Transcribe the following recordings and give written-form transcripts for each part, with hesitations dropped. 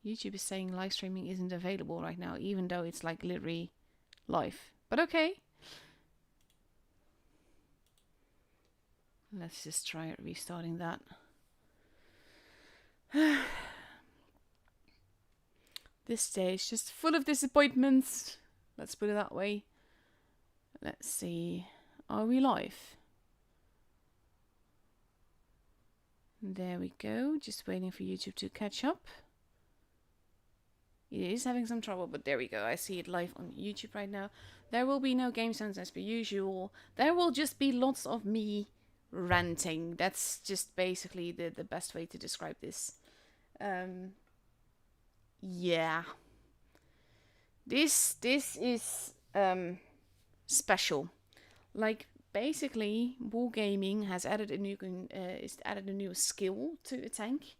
YouTube is saying live streaming isn't available right now, even though it's like literally live. But okay. Let's just try restarting that. This day is just full of disappointments. Let's put it that way. Let's see. Are we live? There we go. Just waiting for YouTube to catch up. It is having some trouble, but there we go. I see it live on YouTube right now. There will be no game sounds as per usual. There will just be lots of me ranting. That's just basically the best way to describe this. Yeah. This is special. Like, basically, wargaming has added a new skill to a tank.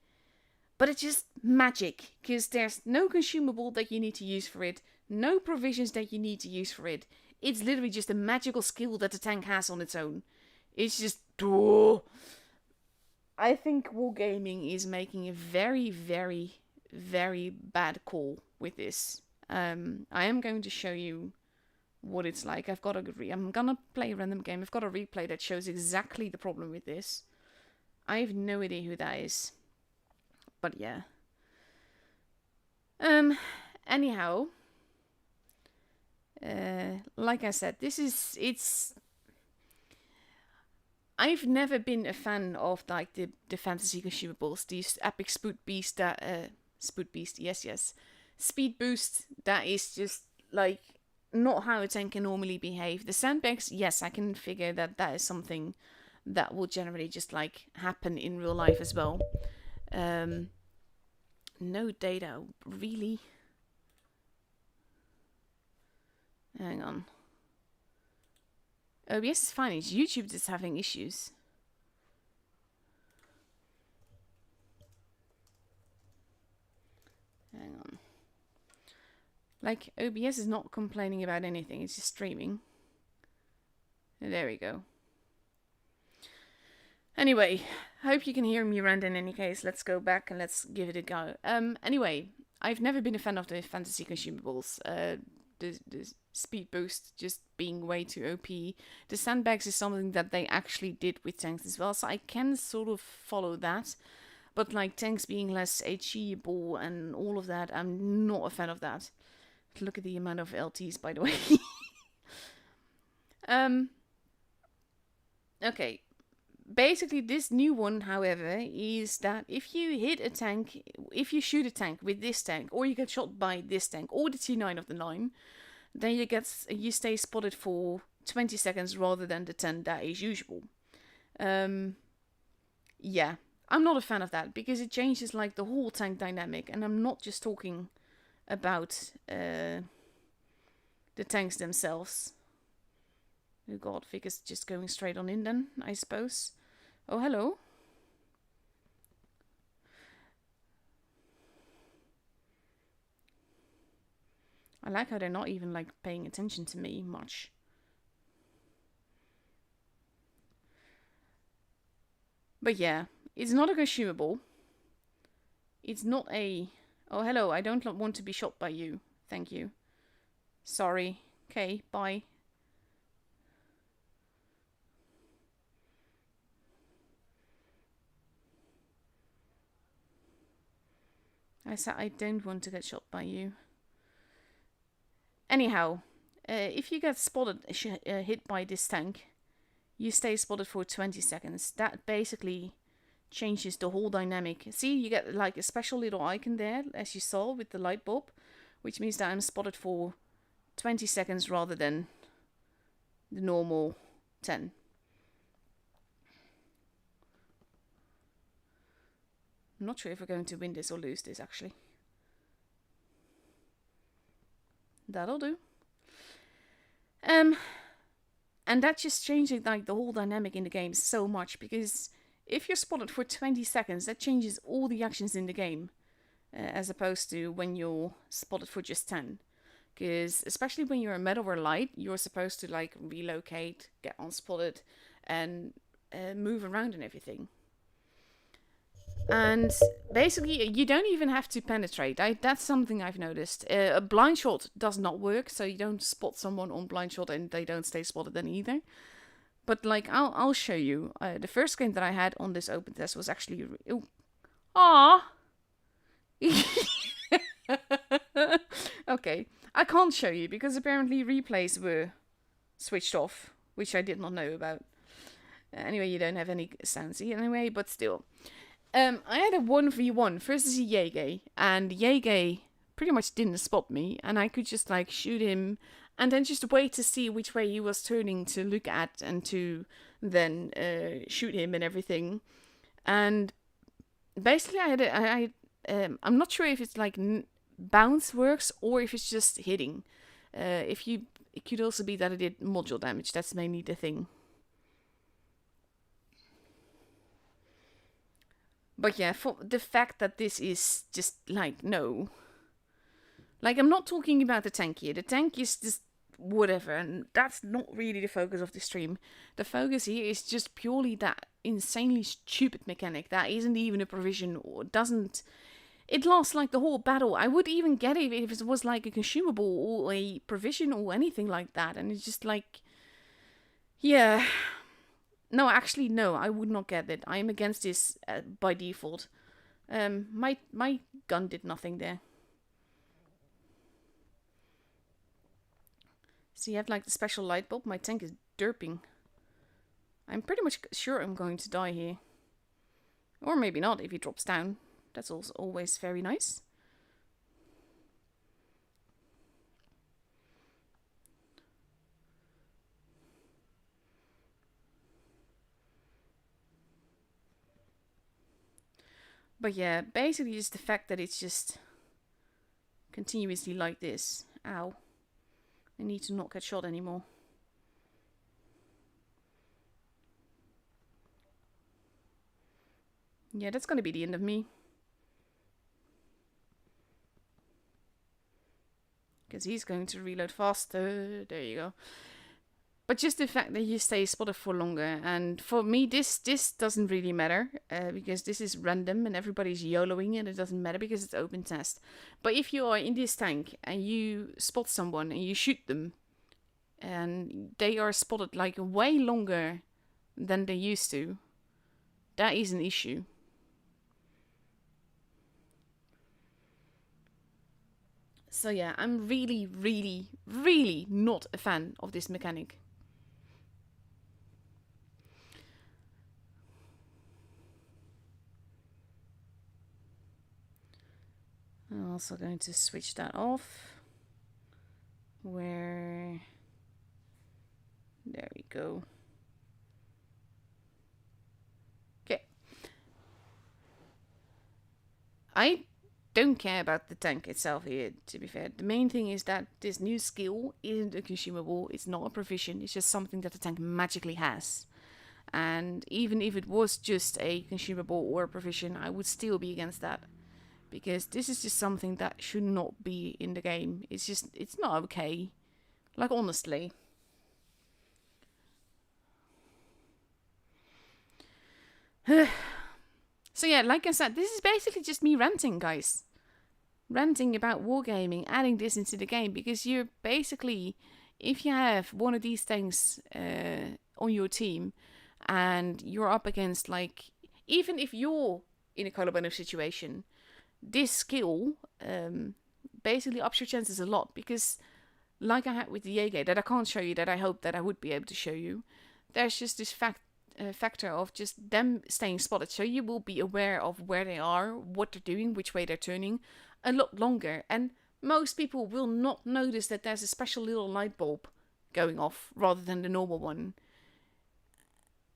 But it's just magic, because there's no consumable that you need to use for it, no provisions that you need to use for it. It's literally just a magical skill that the tank has on its own. It's just... Oh. I think wargaming is making a very, very, very bad call with this. I am going to show you what it's like. I'm gonna play a random game. I've got a replay that shows exactly the problem with this. I have no idea who that is. But yeah. Anyhow. Like I said, I've never been a fan of like the fantasy consumables, these epic speed boost, speed boost. That is just like not how a tank can normally behave. The sandbags, yes, I can figure that is something that will generally just like happen in real life as well. No data, really? Hang on. OBS is fine, it's YouTube that's having issues. Hang on. Like, OBS is not complaining about anything, it's just streaming. There we go. Anyway, hope you can hear me rant in any case. Let's go back and let's give it a go. Anyway, I've never been a fan of the fantasy consumables. The speed boost just being way too OP. The sandbags is something that they actually did with tanks as well, so I can sort of follow that. But like tanks being less HE-able and all of that, I'm not a fan of that. Look at the amount of LTs, by the way. Okay. Basically, this new one, however, is that if you hit a tank, if you shoot a tank with this tank, or you get shot by this tank, or the T-9 of the 9, then you stay spotted for 20 seconds rather than the 10 that is usual. Yeah, I'm not a fan of that, because it changes like the whole tank dynamic, and I'm not just talking about the tanks themselves. Oh god, Vic is just going straight on in then, I suppose. Oh, hello. I like how they're not even like paying attention to me much. But yeah, it's not a consumable. It's not a... Oh, hello, I don't want to be shot by you. Thank you. Sorry. Okay, bye. I said I don't want to get shot by you. Anyhow, if you get spotted, hit by this tank, you stay spotted for 20 seconds. That basically changes the whole dynamic. See, you get like a special little icon there, as you saw with the light bulb, which means that I'm spotted for 20 seconds rather than the normal 10. I'm not sure if we're going to win this or lose this, actually. That'll do. And that just changes like the whole dynamic in the game so much, because if you're spotted for 20 seconds, that changes all the actions in the game, as opposed to when you're spotted for just 10. Because especially when you're a metal or light, you're supposed to like relocate, get unspotted, and move around and everything. And basically, you don't even have to penetrate. That's something I've noticed. A blind shot does not work, so you don't spot someone on blind shot and they don't stay spotted then either. But like, I'll show you. The first game that I had on this open test was actually... Aww! Okay, I can't show you because apparently replays were switched off, which I did not know about. Anyway, you don't have any sounds anyway, but still. I had a 1v1 versus a Yege, and Yege pretty much didn't spot me, and I could just like shoot him and then just wait to see which way he was turning to look at and to then shoot him and everything. And basically, I'm not sure if it's like bounce works or if it's just hitting. It could also be that it did module damage. That's mainly the thing. But yeah, for the fact that this is just like, no. Like, I'm not talking about the tank here. The tank is just whatever, and that's not really the focus of the stream. The focus here is just purely that insanely stupid mechanic that isn't even a provision or doesn't... It lasts like the whole battle. I would even get it if it was like a consumable or a provision or anything like that. And it's just like... Yeah... No, actually, no, I would not get it. I am against this by default. My gun did nothing there. So you have like the special light bulb. My tank is derping. I'm pretty much sure I'm going to die here. Or maybe not if he drops down. That's also always very nice. But yeah, basically just the fact that it's just continuously like this. Ow. I need to not get shot anymore. Yeah, that's gonna be the end of me. Because he's going to reload faster. There you go. But just the fact that you stay spotted for longer, and for me this doesn't really matter, because this is random and everybody's YOLOing and it doesn't matter because it's open test. But if you are in this tank and you spot someone and you shoot them, and they are spotted like way longer than they used to, that is an issue. So yeah, I'm really, really, really not a fan of this mechanic. I'm also going to switch that off. There we go. Okay. I don't care about the tank itself here, to be fair. The main thing is that this new skill isn't a consumable, it's not a provision, it's just something that the tank magically has. And even if it was just a consumable or a provision, I would still be against that. Because this is just something that should not be in the game. It's not okay. Like, honestly. So yeah, like I said, this is basically just me ranting, guys. Ranting about wargaming, adding this into the game. Because you're basically, if you have one of these things on your team, and you're up against, like, even if you're in a collaborative situation, this skill basically ups your chances a lot, because like I had with the Jaeger, that I can't show you, that I hope that I would be able to show you, there's just this factor of just them staying spotted, so you will be aware of where they are, what they're doing, which way they're turning a lot longer, and most people will not notice that there's a special little light bulb going off rather than the normal one.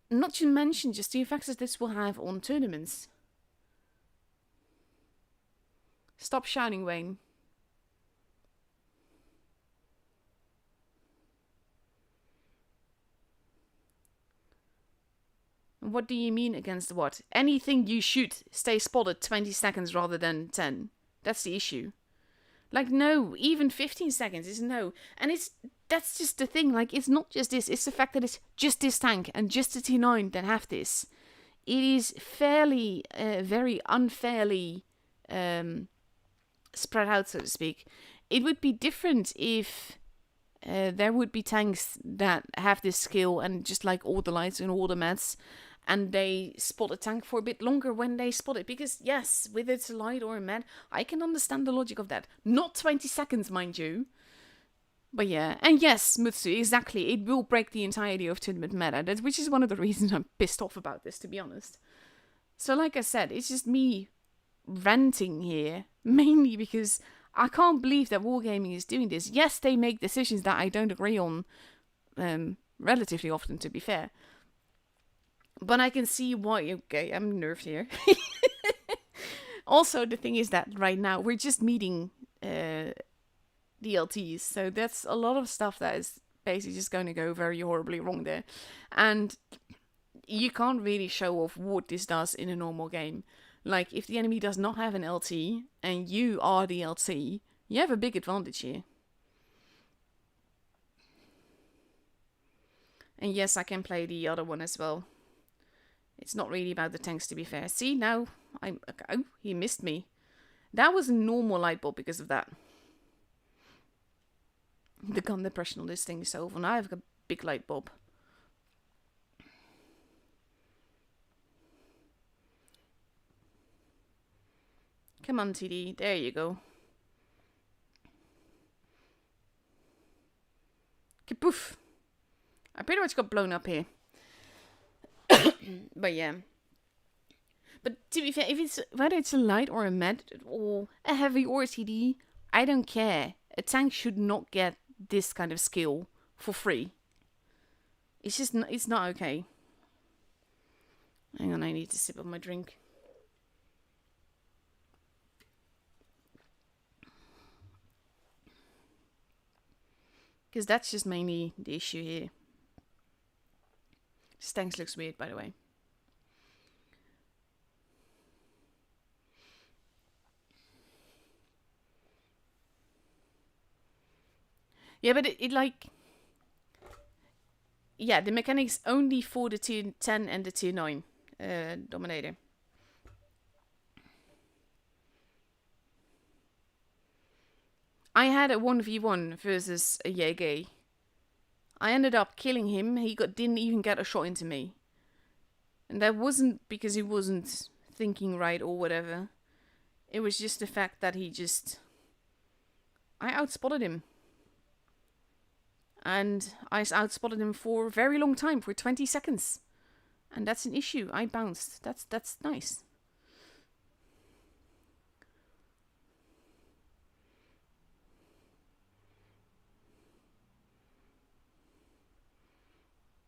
Not to mention just the effects that this will have on tournaments. Stop shouting, Wayne. What do you mean against what? Anything you shoot stays spotted 20 seconds rather than 10. That's the issue. Like, no, even 15 seconds is no. And that's just the thing. Like, it's not just this. It's the fact that it's just this tank and just the T-9 that have this. it is fairly, very unfairly spread out, so to speak. It would be different if there would be tanks that have this skill and just like all the lights and all the mats, and they spot a tank for a bit longer when they spot it. Because yes, whether it's a light or a mat, I can understand the logic of that. Not 20 seconds, mind you. But yeah, and yes, Mutsu, exactly. It will break the entirety of tournament meta, which is one of the reasons I'm pissed off about this, to be honest. So like I said, it's just me ranting here, mainly because I can't believe that Wargaming is doing this. Yes, they make decisions that I don't agree on relatively often, to be fair. But I can see why. Okay, I'm nerved here. Also, the thing is that right now we're just meeting DLTs, so that's a lot of stuff that is basically just going to go very horribly wrong there. And you can't really show off what this does in a normal game. Like, if the enemy does not have an LT and you are the LT, you have a big advantage here. And yes, I can play the other one as well. It's not really about the tanks, to be fair. See, now I'm... Oh, he missed me. That was a normal light bulb because of that. The gun depression on this thing is over. Now I have a big light bulb. Come on, TD. There you go. Kapoof. I pretty much got blown up here. But yeah. But to be fair, if it's whether it's a light or a med or a heavy or a TD, I don't care. A tank should not get this kind of skill for free. It's just it's not okay. Hang on, I need to sip on my drink. Because that's just mainly the issue here. Stanks looks weird, by the way. Yeah, but it like... Yeah, the mechanics only for the tier 10 and the tier 9 Dominator. I had a 1v1 versus a Jaeger. I ended up killing him. He didn't even get a shot into me. And that wasn't because he wasn't thinking right or whatever. It was just the fact that he just... I outspotted him. And I outspotted him for a very long time, for 20 seconds. And that's an issue. I bounced. That's nice.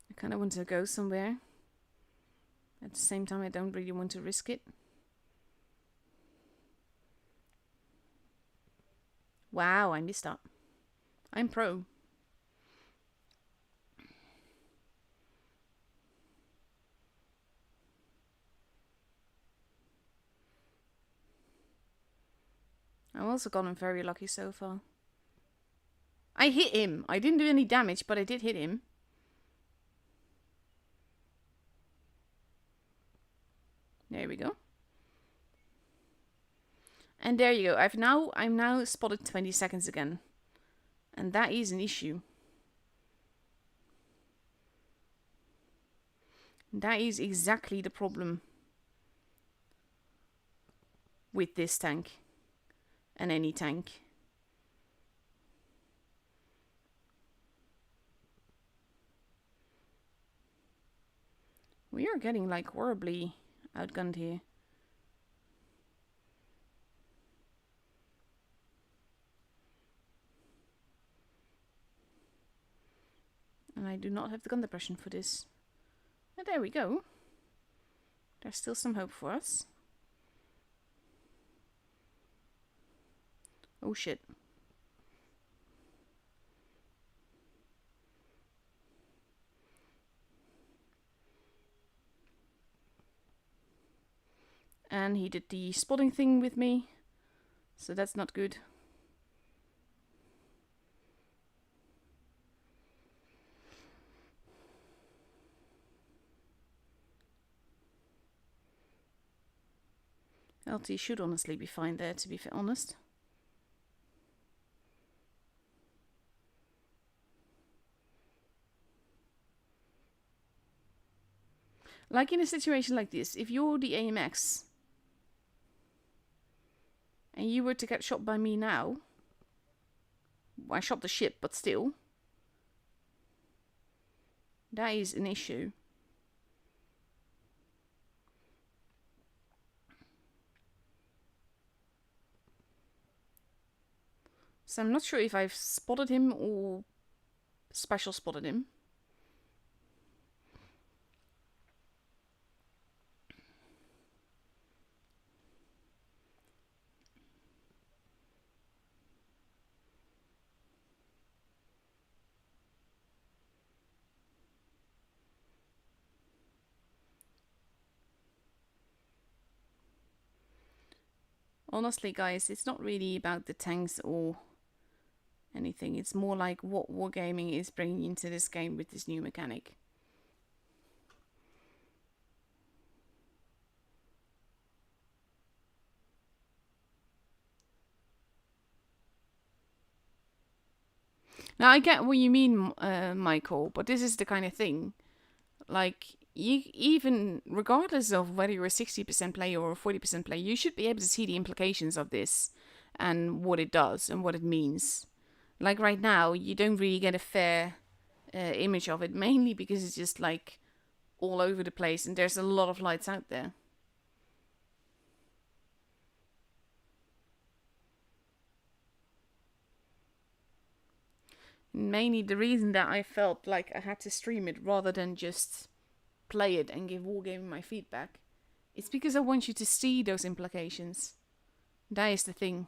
I kind of want to go somewhere. At the same time, I don't really want to risk it. Wow, I missed up. I'm pro. I've also gotten very lucky so far. I hit him. I didn't do any damage, but I did hit him. There we go. And there you go. I'm now spotted 20 seconds again. And that is an issue. That is exactly the problem with this tank. And any tank. We are getting like horribly outgunned here. And I do not have the gun depression for this. But there we go. There's still some hope for us. Oh shit. And he did the spotting thing with me. So that's not good. LT should honestly be fine there, to be honest. Like in a situation like this, if you're the AMX and you were to get shot by me now, I shot the ship, but still, that is an issue. So I'm not sure if I've spotted him or special spotted him. Honestly, guys, it's not really about the tanks or anything. It's more like what wargaming is bringing into this game with this new mechanic. Now, I get what you mean, Michael, but this is the kind of thing. Like, even regardless of whether you're a 60% player or a 40% player, you should be able to see the implications of this and what it does and what it means. Like right now, you don't really get a fair image of it, mainly because it's just like all over the place and there's a lot of lights out there. Mainly the reason that I felt like I had to stream it rather than just play it and give Wargaming my feedback, it's because I want you to see those implications. That is the thing.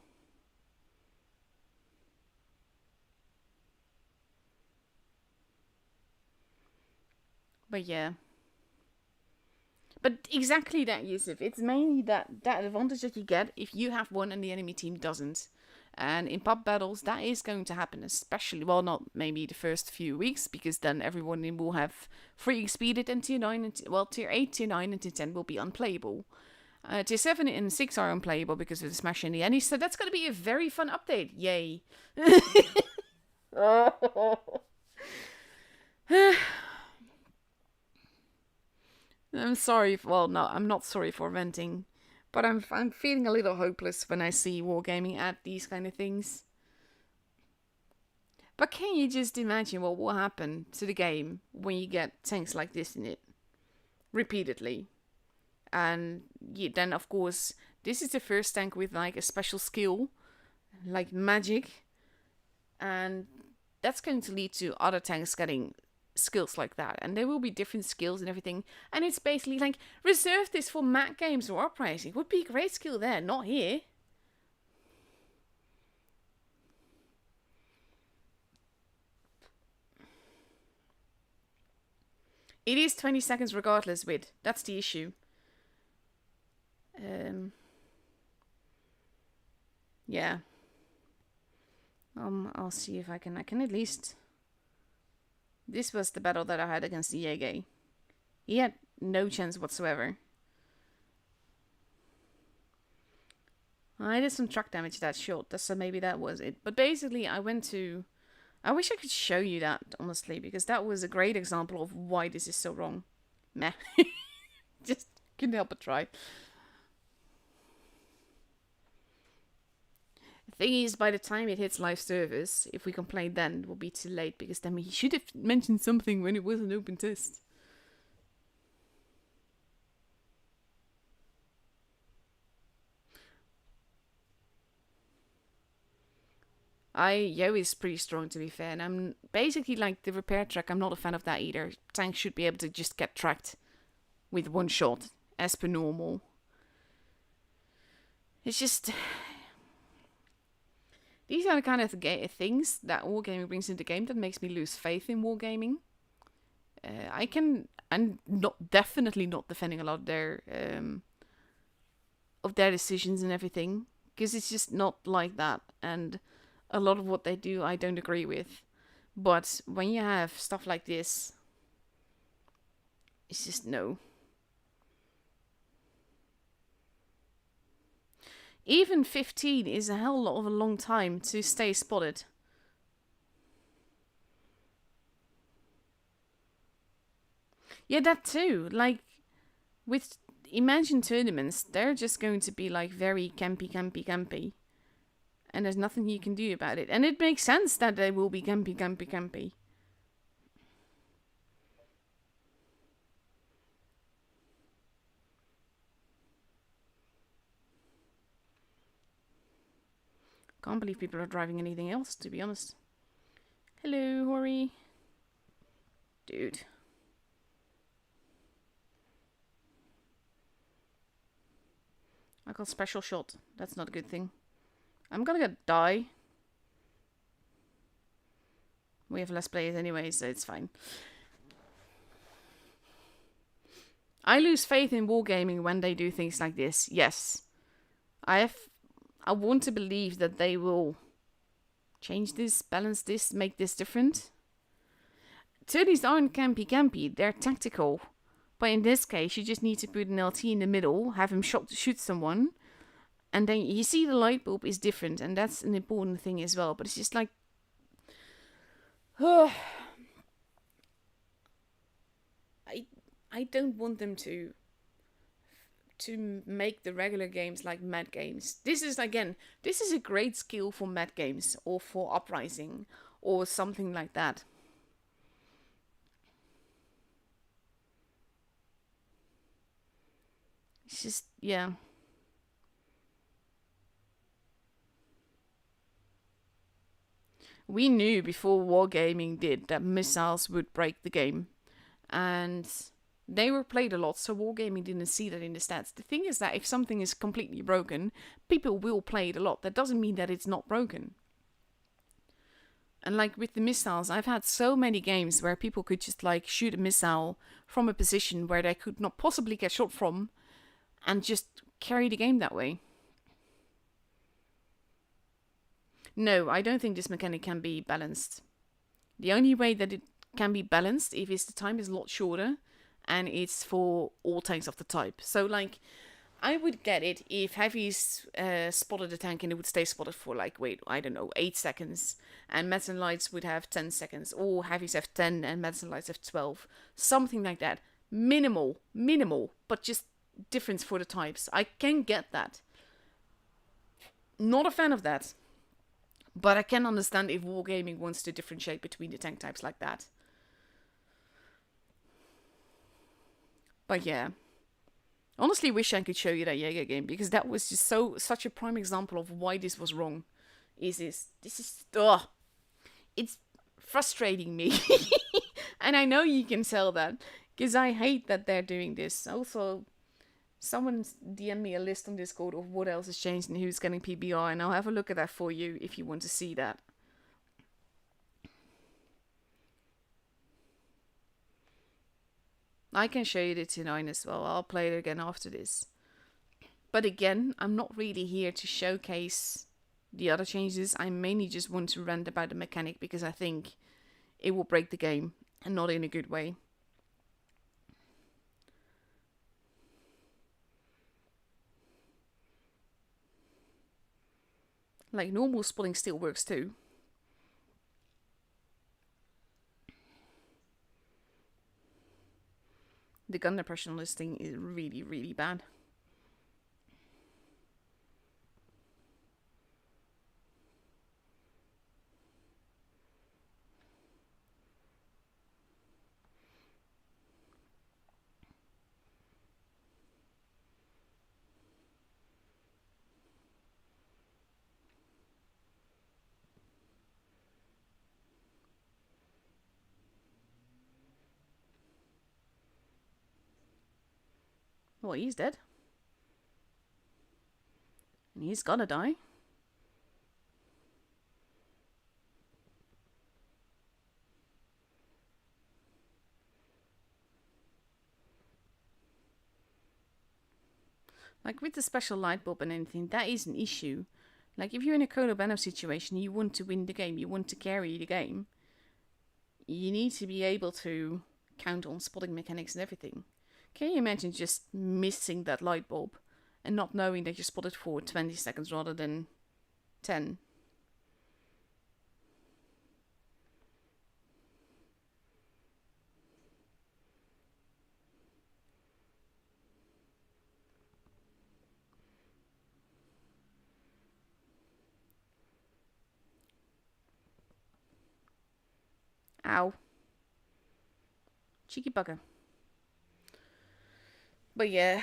But yeah. But exactly that, Yusuf. It's mainly that advantage that you get if you have one and the enemy team doesn't. And in pub battles, that is going to happen, especially, well, not maybe the first few weeks, because then everyone will have free speeded and tier 9, and tier 8, tier 9, and tier 10 will be unplayable. Tier 7 and 6 are unplayable because of the smash in the enemy, so that's going to be a very fun update. Yay. I'm sorry. Well, no, I'm not sorry for venting, but I'm feeling a little hopeless when I see Wargaming add these kind of things. But can you just imagine what will happen to the game when you get tanks like this in it repeatedly? And then, of course, this is the first tank with like a special skill, like magic, and that's going to lead to other tanks getting skills like that, and there will be different skills and everything, and it's basically like, reserve this for Mac games or Uprising. Would be a great skill there, not here. It is 20 seconds regardless, with that's the issue. Yeah. I'll see if I can at least. This was the battle that I had against the Yege. He had no chance whatsoever. I did some truck damage that shot, so maybe that was it. But basically, I wish I could show you that, honestly, because that was a great example of why this is so wrong. Meh. Just couldn't help but try. The thing is, by the time it hits live service, if we complain then, it will be too late, because then we should have mentioned something when it was an open test. Yo is pretty strong, to be fair, and I'm basically like the repair track. I'm not a fan of that either. Tanks should be able to just get tracked with one shot, as per normal. It's just, these are the kind of things that wargaming brings into the game that makes me lose faith in wargaming. I'm definitely not defending a lot of their decisions and everything, because it's just not like that, and a lot of what they do I don't agree with. But when you have stuff like this, it's just no. Even 15 is a hell of a long time to stay spotted. Yeah, that too. Like, with Imagine tournaments, they're just going to be like very campy, campy, campy. And there's nothing you can do about it. And it makes sense that they will be campy, campy, campy. Can't believe people are driving anything else, to be honest. Hello, Hori. Dude. I got special shot. That's not a good thing. I'm gonna die. We have less players anyway, so it's fine. I lose faith in wargaming when they do things like this. Yes. I want to believe that they will change this, balance this, make this different. Tourneys aren't campy, they're tactical. But in this case, you just need to put an LT in the middle, have him shoot someone, and then you see the light bulb is different, and that's an important thing as well. But it's just like, I don't want them to make the regular games like Mad Games. This is a great skill for Mad Games or for Uprising or something like that. It's just, yeah. We knew before Wargaming did that missiles would break the game. And they were played a lot, so Wargaming didn't see that in the stats. The thing is that if something is completely broken, people will play it a lot. That doesn't mean that it's not broken. And like with the missiles, I've had so many games where people could just like shoot a missile from a position where they could not possibly get shot from and just carry the game that way. No, I don't think this mechanic can be balanced. The only way that it can be balanced if the time is a lot shorter and it's for all tanks of the type. So like, I would get it if heavies spotted a tank and it would stay spotted for like, 8 seconds. And medicine lights would have 10 seconds. Or heavies have 10 and medicine lights have 12. Something like that. Minimal, but just difference for the types. I can get that. Not a fan of that. But I can understand if Wargaming wants to differentiate between the tank types like that. But yeah. Honestly wish I could show you that Jaeger game, because that was just such a prime example of why this was wrong. It's frustrating me. And I know you can tell that, because I hate that they're doing this. Also, someone DM me a list on Discord of what else has changed and who's getting PBR, and I'll have a look at that for you if you want to see that. I can show you the T-9 as well. I'll play it again after this. But again, I'm not really here to showcase the other changes. I mainly just want to rant about the mechanic because I think it will break the game, and not in a good way. Like, normal spotting still works too. The gun depression listing is really, really bad. Well, he's dead. And he's gonna die. Like, with the special light bulb and anything, that is an issue. Like, if you're in a Kono Banner situation, you want to win the game, you want to carry the game, you need to be able to count on spotting mechanics and everything. Can you imagine just missing that light bulb and not knowing that you spotted for 20 seconds rather than 10. Ow. Cheeky bugger. But yeah.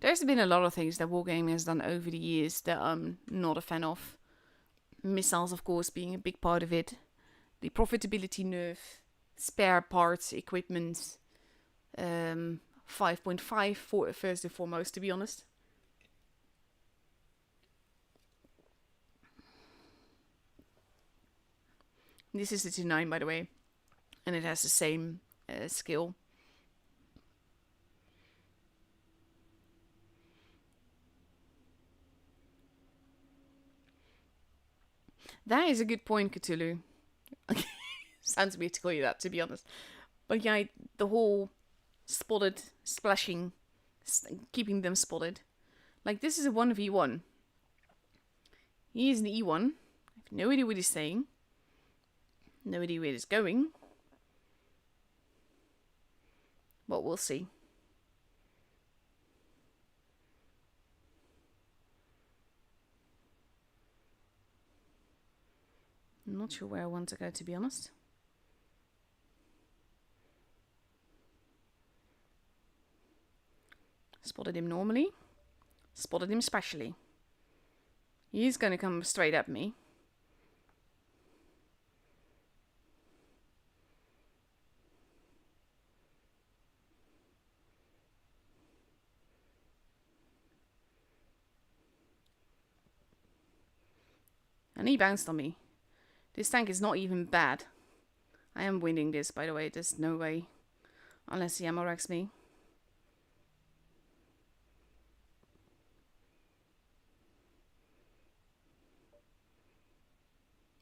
There's been a lot of things that Wargaming has done over the years that I'm not a fan of. Missiles, of course, being a big part of it. The profitability nerf, spare parts, equipment, 5.5 for first and foremost, to be honest. This is the T-100, by the way, and it has the same skill. That is a good point, Cthulhu. Sounds weird to call you that, to be honest. But yeah, the whole spotted, splashing, keeping them spotted. Like, this is a 1v1. He is an E1. I have no idea what he's saying. No idea where it's going. But we'll see. I'm not sure where I want to go, to be honest. Spotted him normally. Spotted him specially. He's going to come straight at me. And he bounced on me. This tank is not even bad. I am winning this, by the way. There's no way. Unless he ammo racks me.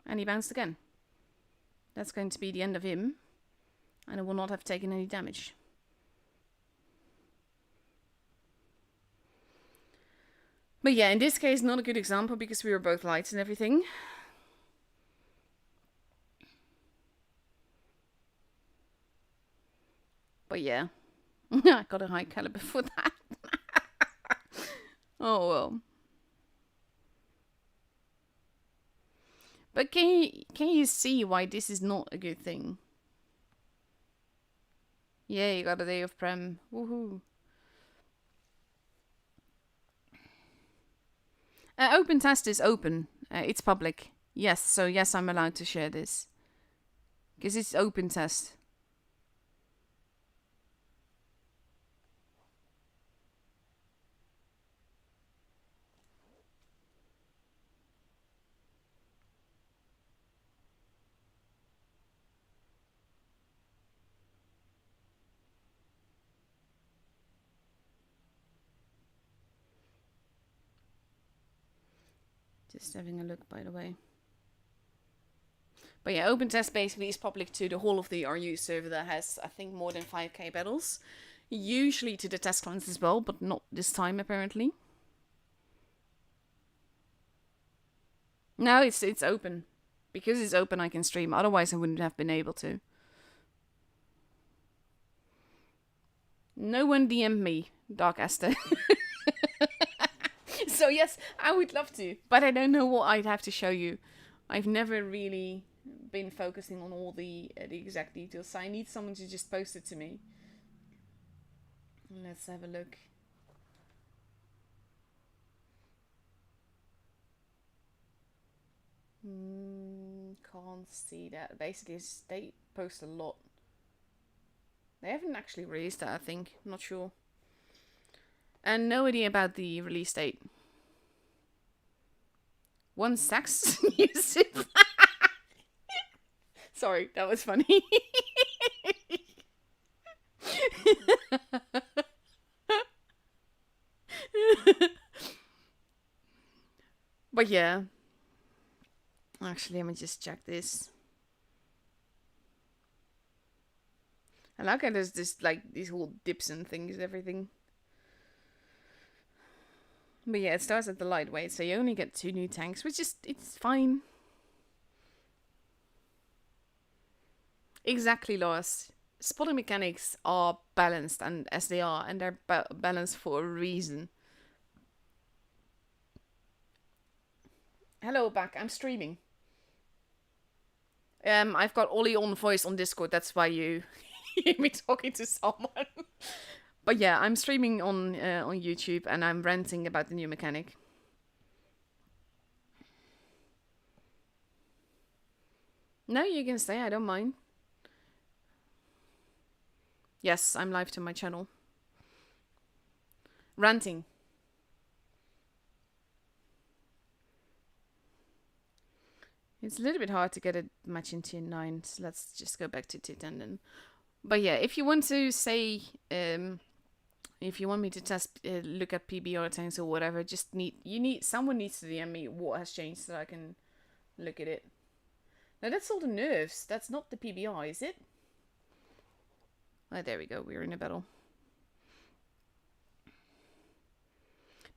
And he bounced again. That's going to be the end of him. And I will not have taken any damage. But yeah, in this case, not a good example because we were both lights and everything. But yeah, I got a high caliber for that. Oh well. But can you see why this is not a good thing? Yeah, you got a day of Prem. Woohoo. Open test is open. It's public. Yes, so yes, I'm allowed to share this. Because it's open test. Just having a look, by the way. But yeah, open test basically is public to the whole of the RU server that has, I think, more than 5k battles. Usually to the test clients as well, but not this time apparently. No, it's open. Because it's open, I can stream. Otherwise, I wouldn't have been able to. No one DM'd me, Dark Aster. So yes, I would love to. But I don't know what I'd have to show you. I've never really been focusing on all the exact details. So I need someone to just post it to me. Let's have a look. Can't see that. Basically, they post a lot. They haven't actually released that, I think. I'm not sure. And no idea about the release date. One sex music. Sorry, that was funny. But yeah. Actually, let me just check this. I like how there's this, like, these whole dips and things and everything. But yeah, it starts at the lightweight, so you only get 2 new tanks, which is, it's fine. Exactly, Lois. Spotting mechanics are balanced, and as they are, and they're balanced for a reason. Hello, back. I'm streaming. I've got Ollie on voice on Discord. That's why you hear me talking to someone. But yeah, I'm streaming on YouTube, and I'm ranting about the new mechanic. No, you can stay. I don't mind. Yes, I'm live to my channel. Ranting. It's a little bit hard to get a match in tier 9, so let's just go back to tier 10 then. But yeah, if you want to say, if you want me to test, look at PBR tanks or whatever, someone needs to DM me what has changed so that I can look at it. Now that's all the nerfs. That's not the PBR, is it? Oh, there we go. We're in a battle.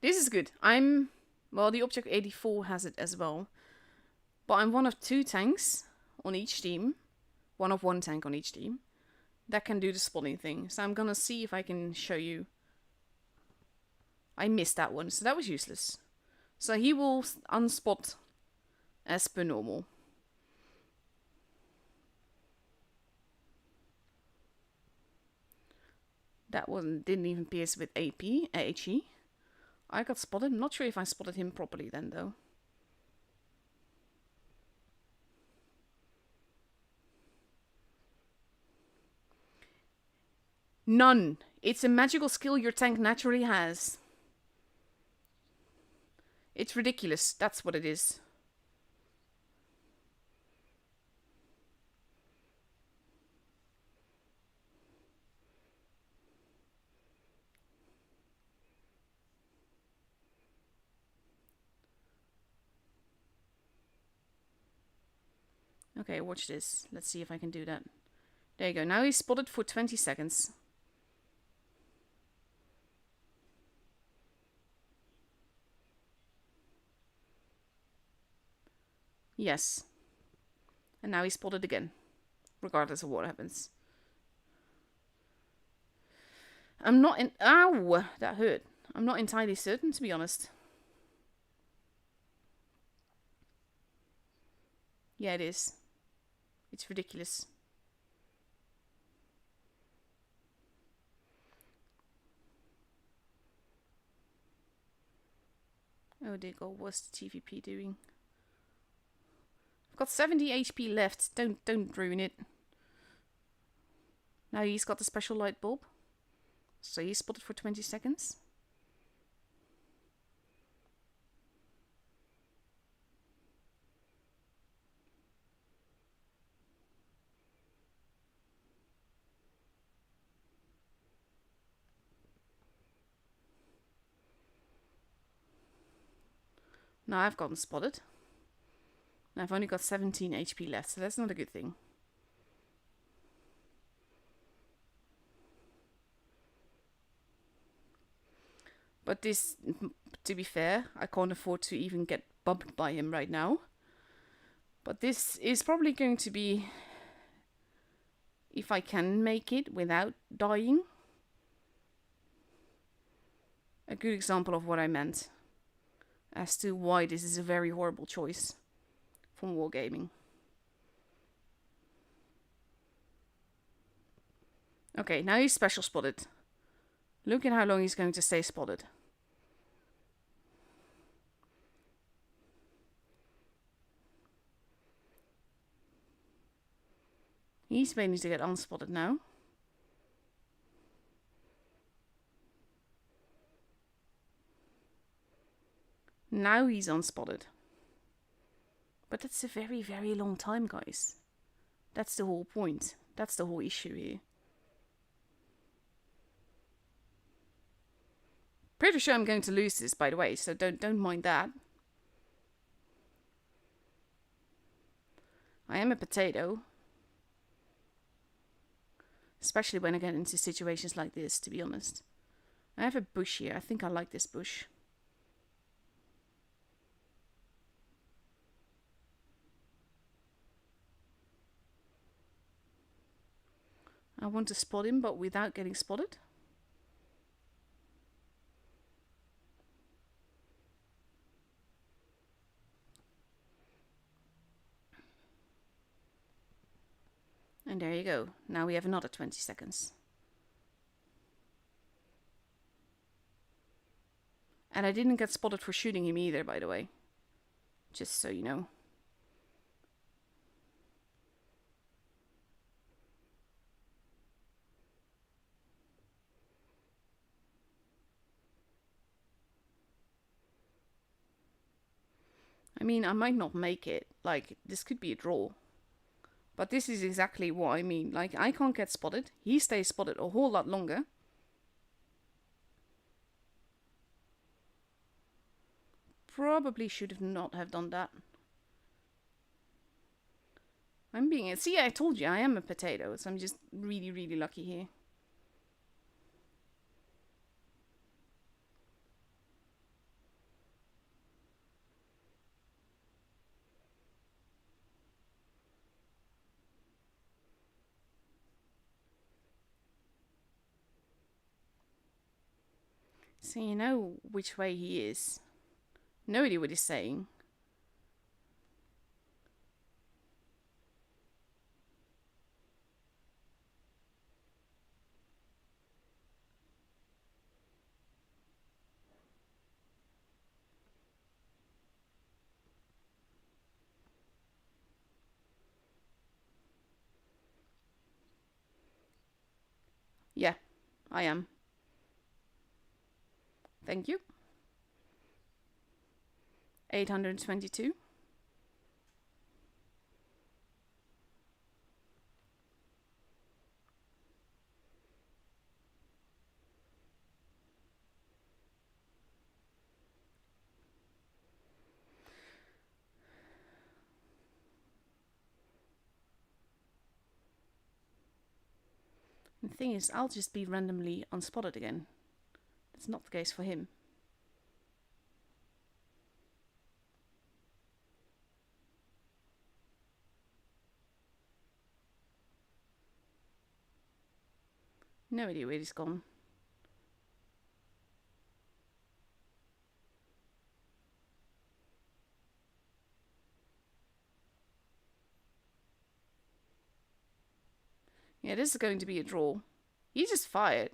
This is good. Well, the Object 84 has it as well. But I'm one of 2 tanks on each team. One of 1 tank on each team. That can do the spotting thing. So I'm gonna see if I can show you. I missed that one, so that was useless. So he will unspot as per normal. That one didn't even pierce with HE. I got spotted. I'm not sure if I spotted him properly then, though. None. It's a magical skill your tank naturally has. It's ridiculous. That's what it is. Okay, watch this. Let's see if I can do that. There you go. Now he's spotted for 20 seconds. Yes. And now he's spotted again. Regardless of what happens. I'm not in... Ow! That hurt. I'm not entirely certain, to be honest. Yeah, it is. It's ridiculous. Oh dear God, what's the TVP doing? I've got 70 HP left. Don't ruin it. Now he's got the special light bulb. So he's spotted for 20 seconds. Now I've gotten spotted. Now I've only got 17 HP left, so that's not a good thing. But this, to be fair, I can't afford to even get bumped by him right now. But this is probably going to be, if I can make it without dying, a good example of what I meant as to why this is a very horrible choice from wargaming. Okay, now he's special spotted. Look at how long he's going to stay spotted. He's managed to get unspotted now. Now he's unspotted. But that's a very, very long time, guys. That's the whole point. That's the whole issue here. Pretty sure I'm going to lose this, by the way, so don't mind that. I am a potato. Especially when I get into situations like this, to be honest. I have a bush here. I think I like this bush. I want to spot him, but without getting spotted. And there you go. Now we have another 20 seconds. And I didn't get spotted for shooting him either, by the way. Just so you know. I mean, I might not make it. Like, this could be a draw. But this is exactly what I mean. Like, I can't get spotted. He stays spotted a whole lot longer. Probably should have not have done that. I'm being... See, I told you, I am a potato. So I'm just really, really lucky here. So you know which way he is. No idea what he's saying. Yeah, I am. Thank you. 822. The thing is, I'll just be randomly unspotted again. That's not the case for him. No idea where he's gone. Yeah, this is going to be a draw. He just fired.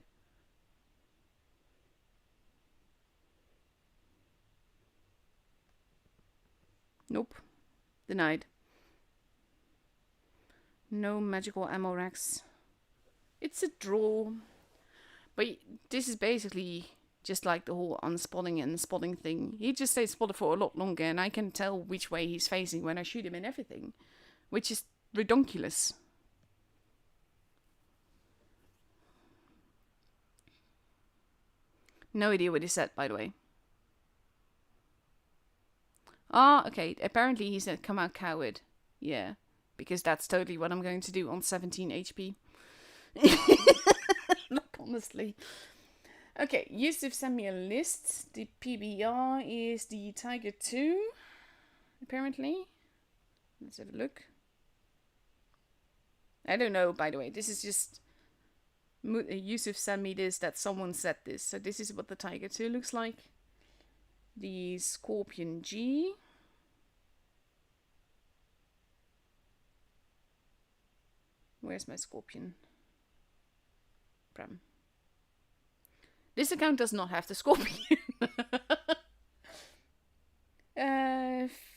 Nope. Denied. No magical ammo racks. It's a draw. But this is basically just like the whole unspotting and spotting thing. He just stays spotted for a lot longer, and I can tell which way he's facing when I shoot him and everything. Which is redonkulous. No idea what he said, by the way. Ah, okay. Apparently he said, come out coward. Yeah. Because that's totally what I'm going to do on 17 HP. Like, honestly. Okay, Yusuf sent me a list. The PBR is the Tiger 2. Apparently. Let's have a look. I don't know, by the way. This is just... Yusuf sent me this, that someone said this. So this is what the Tiger 2 looks like. The Scorpion G. Where's my Scorpion? Bram. This account does not have the Scorpion.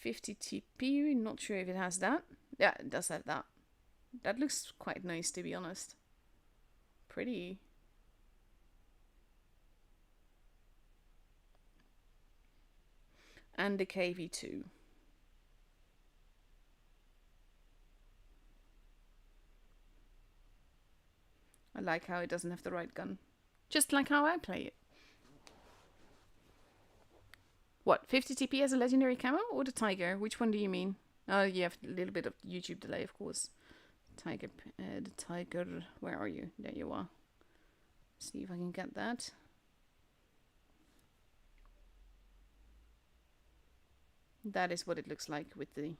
50 TP, not sure if it has that. Yeah, it does have that. That looks quite nice, to be honest. Pretty. And the KV2. I like how it doesn't have the right gun. Just like how I play it. What, 50 TP as a legendary camo or the Tiger? Which one do you mean? Oh, you have a little bit of YouTube delay, of course. The tiger. Where are you? There you are. See if I can get that. That is what it looks like with the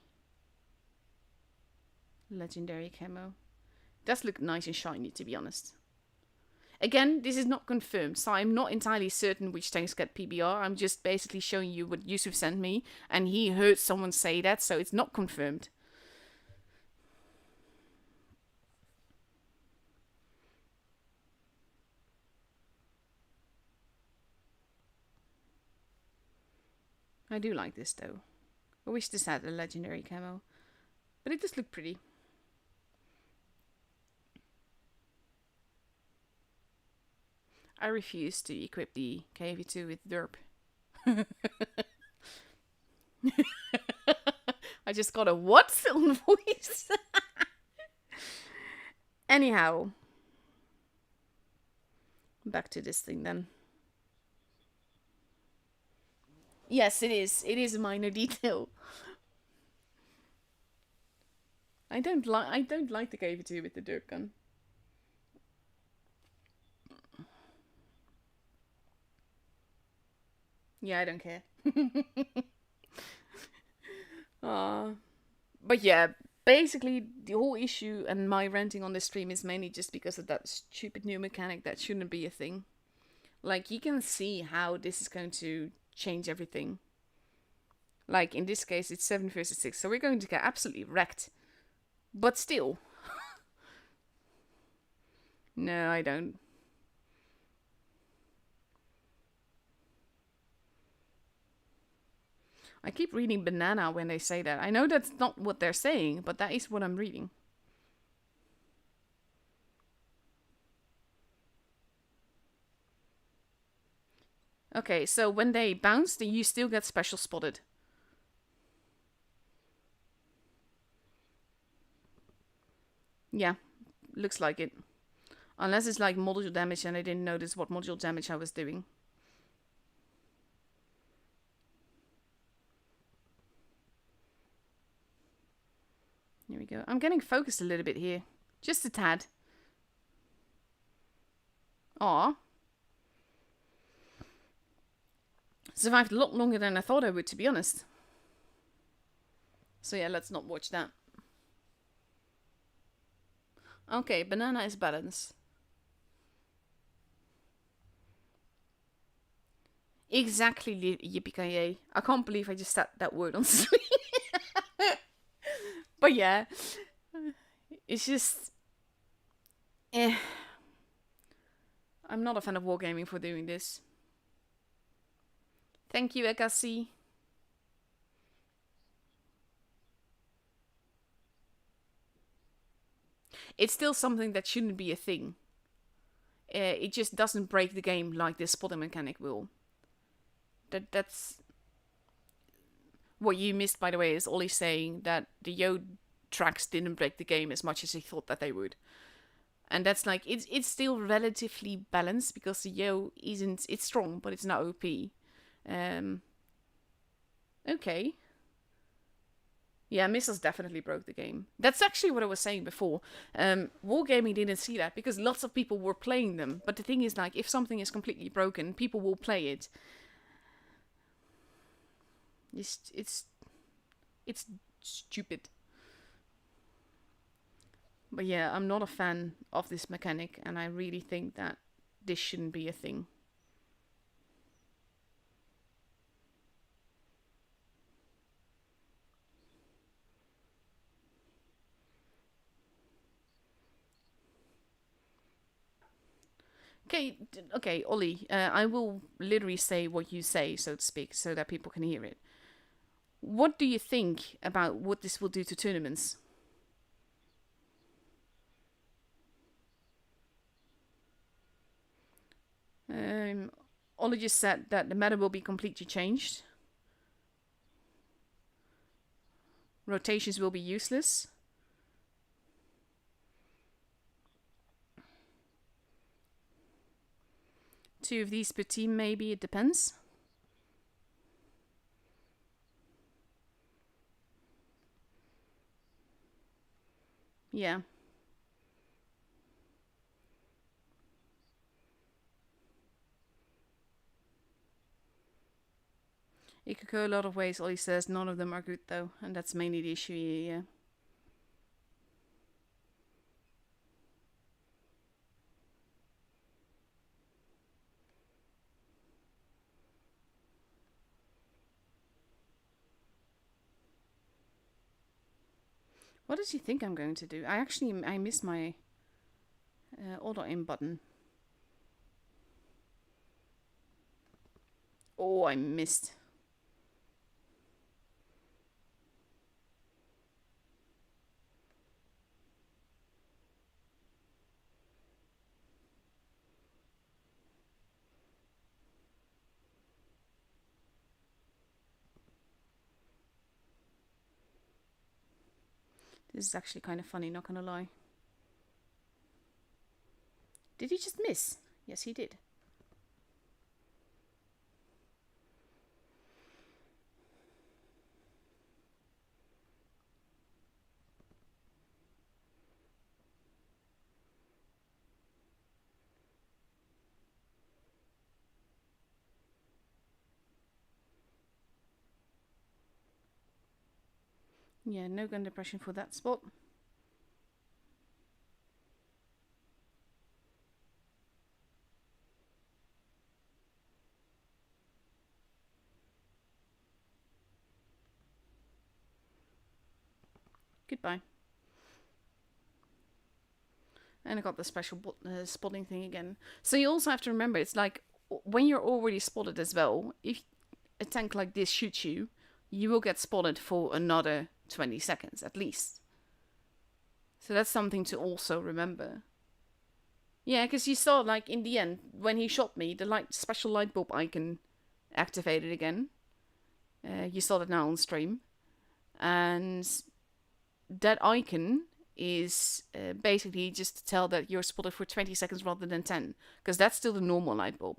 legendary camo. Does look nice and shiny, to be honest. Again, this is not confirmed, so I'm not entirely certain which tanks get PBR. I'm just basically showing you what Yusuf sent me, and he heard someone say that, so it's not confirmed. I do like this, though. I wish this had a legendary camo, but it does look pretty. I refuse to equip the KV2 with derp. I just got a what on voice? Anyhow. Back to this thing then. Yes, it is. It is a minor detail. I don't like the KV2 with the derp gun. Yeah, I don't care. But yeah, basically the whole issue and my ranting on this stream is mainly just because of that stupid new mechanic that shouldn't be a thing. Like, you can see how this is going to change everything. Like, in this case, it's 7 versus 6, so we're going to get absolutely wrecked. But still. No, I don't. I keep reading banana when they say that. I know that's not what they're saying, but that is what I'm reading. Okay, so when they bounce, then you still get special spotted. Yeah, looks like it. Unless it's like module damage and I didn't notice what module damage I was doing. Here we go. I'm getting focused a little bit here. Just a tad. Aw. Survived a lot longer than I thought I would, to be honest. So yeah, let's not watch that. Okay, banana is balance. Exactly, yippee-ki-yay. I can't believe I just said that word on stream. But yeah, it's just... I'm not a fan of wargaming for doing this. Thank you, Ekasi. It's still something that shouldn't be a thing. It just doesn't break the game like this spotting mechanic will. That's... What you missed, by the way, is Ollie saying that the Yo tracks didn't break the game as much as he thought that they would. And that's like, it's still relatively balanced because the Yo isn't... It's strong, but it's not OP. Okay. Yeah, missiles definitely broke the game. That's actually what I was saying before. Wargaming didn't see that because lots of people were playing them. But the thing is, like, if something is completely broken, people will play it. It's stupid. But yeah, I'm not a fan of this mechanic, and I really think that this shouldn't be a thing. Okay, Ollie, I will literally say what you say, so to speak, so that people can hear it. What do you think about what this will do to tournaments? Ollie just said that the meta will be completely changed. Rotations will be useless. Two of these per team, maybe. It depends. Yeah. It could go a lot of ways. All he says, none of them are good though, and that's mainly the issue here. Yeah. What does he think I'm going to do? I missed my auto aim button. Oh, I missed. This is actually kind of funny, not gonna lie. Did he just miss? Yes, he did. Yeah, no gun depression for that spot. Goodbye. And I got the special spotting thing again. So you also have to remember, it's like when you're already spotted as well, if a tank like this shoots you, you will get spotted for another 20 seconds at least. So that's something to also remember. Yeah, because you saw, like, in the end, when he shot me, the special light bulb icon activated again. You saw that now on stream. And that icon is basically just to tell that you're spotted for 20 seconds rather than 10. Because that's still the normal light bulb.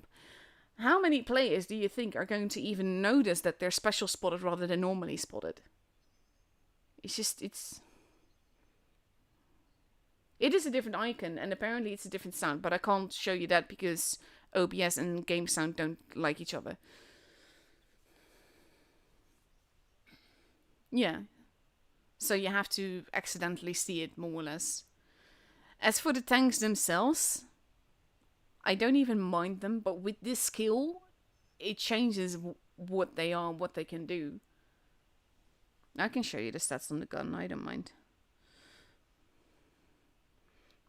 How many players do you think are going to even notice that they're special spotted rather than normally spotted? It is a different icon, and apparently it's a different sound, but I can't show you that because OBS and game sound don't like each other. Yeah. So you have to accidentally see it, more or less. As for the tanks themselves, I don't even mind them, but with this skill, it changes what they are, what they can do. I can show you the stats on the gun, I don't mind.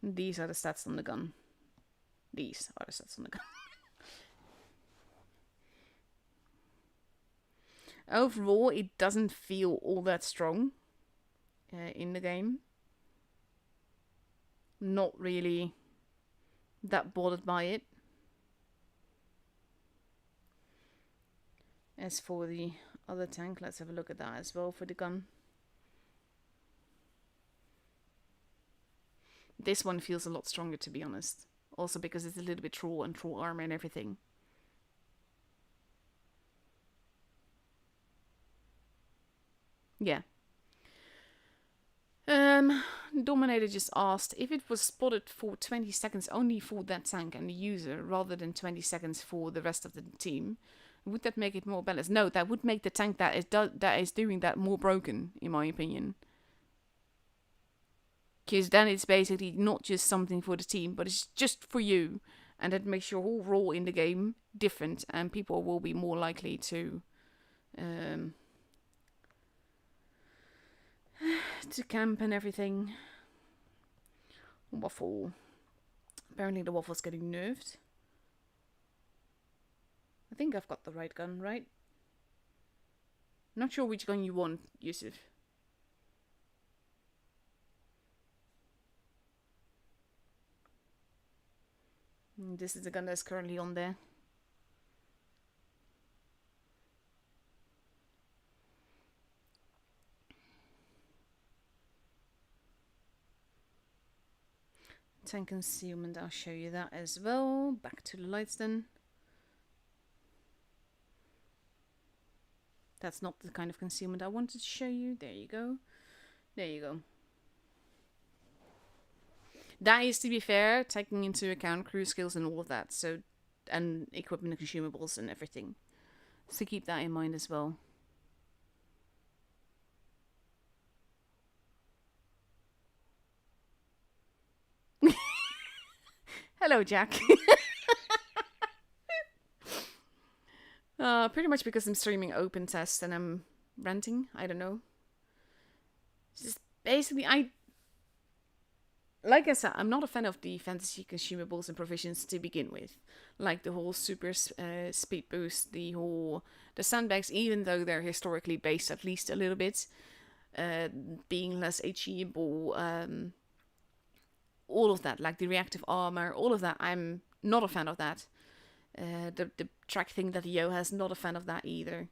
These are the stats on the gun. These are the stats on the gun. Overall, it doesn't feel all that strong in the game. Not really that bothered by it. As for the other tank, let's have a look at that as well for the gun. This one feels a lot stronger, to be honest. Also because it's a little bit troll and troll armor and everything. Yeah. Dominator just asked if it was spotted for 20 seconds only for that tank and the user rather than 20 seconds for the rest of the team, would that make it more balanced? No, that would make the tank that is doing that more broken, in my opinion. Because then it's basically not just something for the team, but it's just for you. And that makes your whole role in the game different, and people will be more likely to camp and everything. Waffle. Apparently the waffle's getting nerfed. I think I've got the right gun, right? Not sure which gun you want, Yusuf. This is the gun that's currently on there. Tank concealment, I'll show you that as well. Back to the lights then. That's not the kind of concealment I wanted to show you. There you go. There you go. That is, to be fair, taking into account crew skills and all of that. So, and equipment and consumables and everything. So keep that in mind as well. Hello, Jack. Pretty much because I'm streaming open test and I'm ranting. I don't know. It's just basically, like I said, I'm not a fan of the fantasy consumables and provisions to begin with. Like the whole super speed boost, the sandbags, even though they're historically based at least a little bit, being less HEable, all of that, like the reactive armor, all of that. I'm not a fan of that. The track thing that Yo has, not a fan of that either.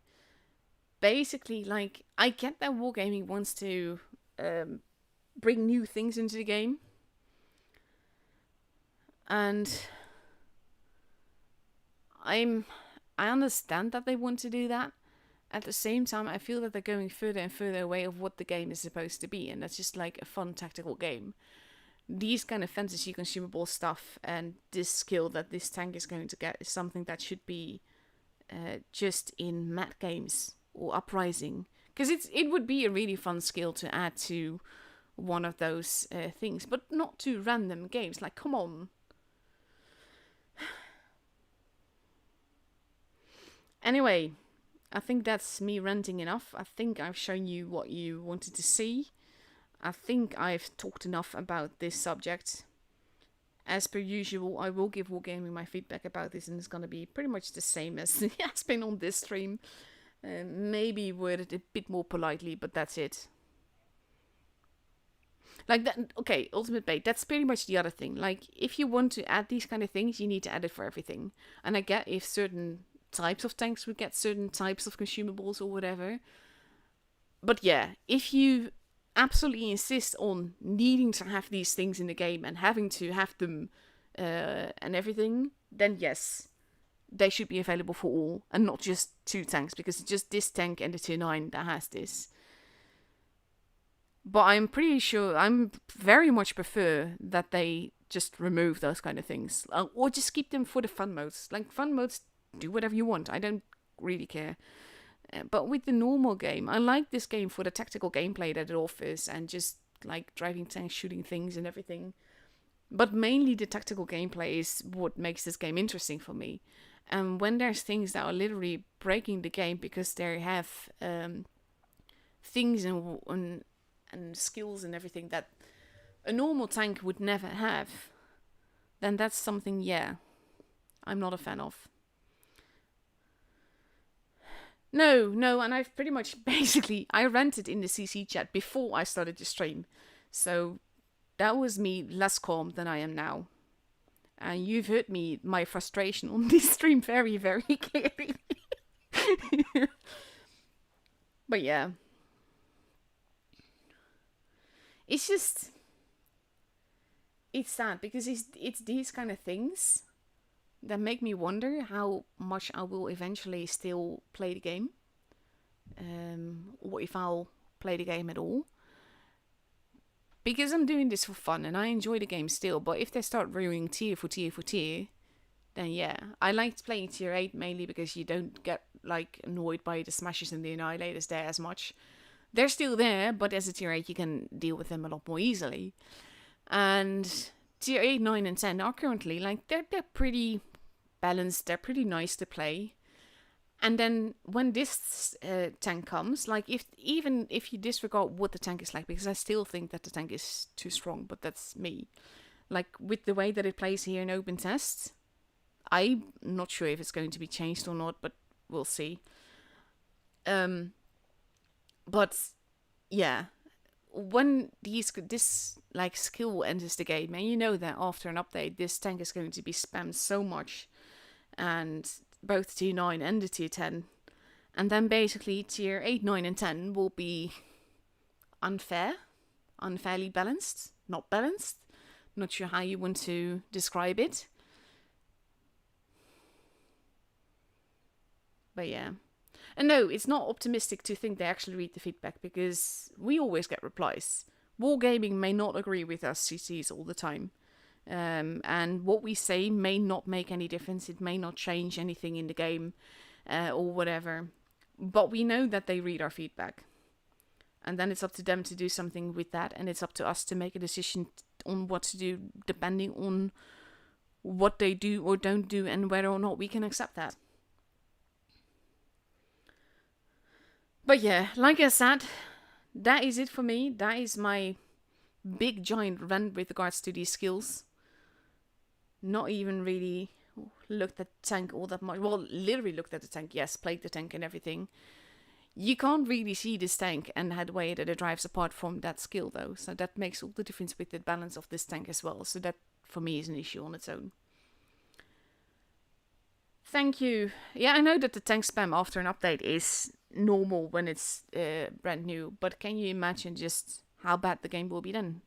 Basically, like, I get that Wargaming wants to bring new things into the game. And I understand that they want to do that. At the same time, I feel that they're going further and further away of what the game is supposed to be, and that's just like a fun tactical game. These kind of fantasy consumable stuff and this skill that this tank is going to get is something that should be just in mat games or uprising, because it would be a really fun skill to add to one of those things, but not to random games. Like, come on. Anyway, I think that's me ranting enough. I think I've shown you what you wanted to see. I think I've talked enough about this subject. As per usual, I will give Wargaming my feedback about this, and it's going to be pretty much the same as it has been on this stream. Maybe worded a bit more politely, but that's it. Like that, okay, Ultimate Bait, that's pretty much the other thing. Like, if you want to add these kind of things, you need to add it for everything. And I get if certain types of tanks would get certain types of consumables or whatever. But yeah, if you absolutely insist on needing to have these things in the game and having to have them and everything, then yes, they should be available for all and not just two tanks, because it's just this tank and the T-100 that has this. But I'm pretty sure, I'm very much prefer that they just remove those kind of things. Or just keep them for the fun modes. Like, fun modes, do whatever you want. I don't really care. But with the normal game, I like this game for the tactical gameplay that it offers and just like driving tanks, shooting things and everything. But mainly the tactical gameplay is what makes this game interesting for me. And when there's things that are literally breaking the game because they have things and skills and everything that a normal tank would never have, then that's something, yeah, I'm not a fan of. No, and I've pretty much basically, I ranted in the CC chat before I started the stream. So that was me less calm than I am now. And you've heard me, my frustration on this stream very, very clearly. But yeah. It's just, it's sad because it's these kind of things that make me wonder how much I will eventually still play the game. Or if I'll play the game at all. Because I'm doing this for fun and I enjoy the game still, but if they start ruining tier for tier for tier, then yeah. I liked playing tier 8 mainly because you don't get like annoyed by the smashes and the annihilators there as much. They're still there, but as a tier 8 you can deal with them a lot more easily. And tier 8, 9 and 10 are currently like they're pretty balanced, they're pretty nice to play. And then when this tank comes, like even if you disregard what the tank is like, because I still think that the tank is too strong, but that's me. Like with the way that it plays here in open tests, I'm not sure if it's going to be changed or not, but we'll see. But yeah, when this like skill enters the game, and you know that after an update, this tank is going to be spammed so much, and both tier 9 and the tier 10. And then basically tier 8, 9 and 10 will be unfairly balanced, not balanced. Not sure how you want to describe it. But yeah. And no, it's not optimistic to think they actually read the feedback, because we always get replies. Wargaming may not agree with us CCs all the time. And what we say may not make any difference. It may not change anything in the game. or whatever. But we know that they read our feedback. And then it's up to them to do something with that. And it's up to us to make a decision on what to do, depending on what they do or don't do and whether or not we can accept that. But yeah, like I said, that is it for me. That is my big giant rant with regards to these skills. Not even really looked at the tank all that much. Well, literally looked at the tank, yes, played the tank and everything. You can't really see this tank and the way that it drives apart from that skill though. So that makes all the difference with the balance of this tank as well. So that for me is an issue on its own. Thank you. Yeah, I know that the tank spam after an update is normal when it's brand new, but can you imagine just how bad the game will be then?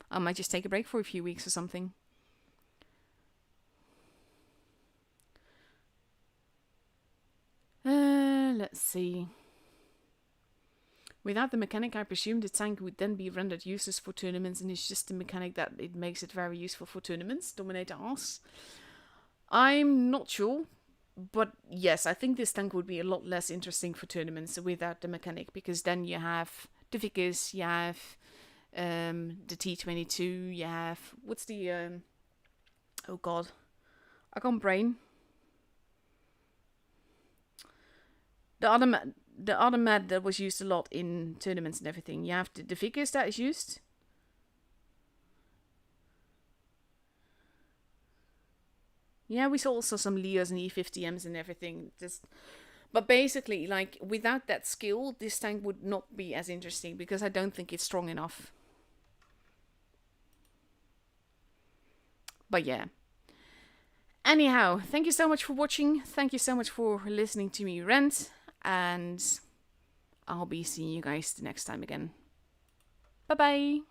I might just take a break for a few weeks or something. Let's see. Without the mechanic, I presume the tank would then be rendered useless for tournaments, and it's just the mechanic that it makes it very useful for tournaments. Dominator asks. I'm not sure. But yes, I think this tank would be a lot less interesting for tournaments without the mechanic, because then you have the Vickers, you have the T-100, you have... What's the... oh god. I can't brain. The other mat that was used a lot in tournaments and everything. You have the Vickers that is used. Yeah, we saw also some Leos and E50Ms and everything. But basically, like, without that skill, this tank would not be as interesting, because I don't think it's strong enough. But yeah. Anyhow, thank you so much for watching. Thank you so much for listening to me rant. And I'll be seeing you guys the next time again. Bye-bye.